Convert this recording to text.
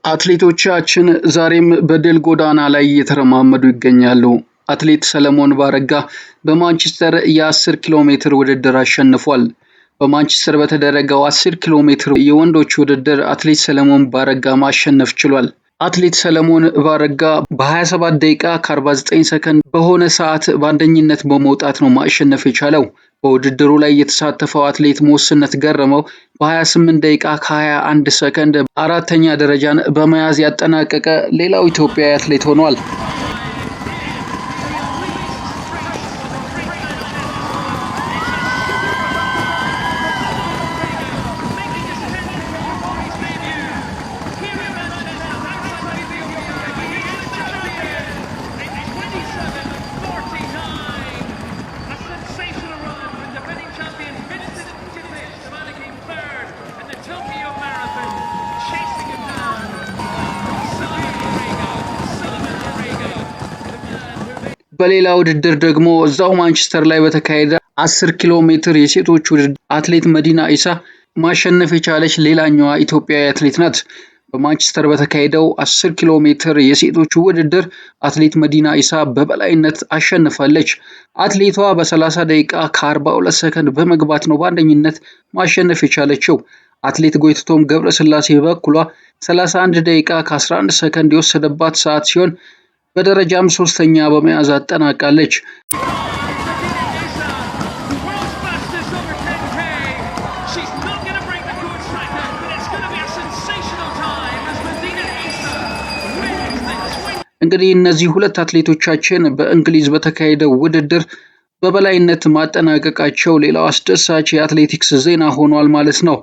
አትሌቶቻችን ዛሬም በድል ጎዳና ላይ እየተረማመዱ ይገኛሉ። አትሌት ሰለሞን ባረጋ በማንቸስተር የ10 ኪሎ ሜትር ውድድር አሸንፏል። በማንቸስተር በተደረገው 10 ኪሎ ሜትር የወንዶች ውድድር አትሌት ሰለሞን ባረጋ ማሸነፍ ችሏል። አትሌት ሰለሞን ባረጋ በ27 ደቂቃ ከ49 ሰከንድ በሆነ ሰዓት በአንደኝነት በመውጣት ነው ማሸነፍ የቻለው። በውድድሩ ላይ የተሳተፈው አትሌት ሞስነት ገረመው በ28 ደቂቃ ከ21 ሰከንድ አራተኛ ደረጃን በመያዝ ያጠናቀቀ ሌላው ኢትዮጵያዊ አትሌት ሆኗል። በሌላ ውድድር ደግሞ እዛው ማንቸስተር ላይ በተካሄደ 10 ኪሎ ሜትር የሴቶች ውድድር አትሌት መዲና ኢሳ ማሸነፍ የቻለች ሌላኛዋ ኢትዮጵያዊ አትሌት ናት። በማንቸስተር በተካሄደው 10 ኪሎ ሜትር የሴቶች ውድድር አትሌት መዲና ኢሳ በበላይነት አሸንፋለች። አትሌቷ በ30 ደቂቃ ከ42 ሰከንድ በመግባት ነው በአንደኝነት ማሸነፍ የቻለችው። አትሌት ጎይትቶም ገብረስላሴ በበኩሏ 31 ደቂቃ ከ11 ሰከንድ የወሰደባት ሰዓት ሲሆን በደረጃም ሶስተኛ በመያዝ አጠናቃለች። እንግዲህ እነዚህ ሁለት አትሌቶቻችን በእንግሊዝ በተካሄደው ውድድር በበላይነት ማጠናቀቃቸው ሌላው አስደሳች የአትሌቲክስ ዜና ሆኗል ማለት ነው።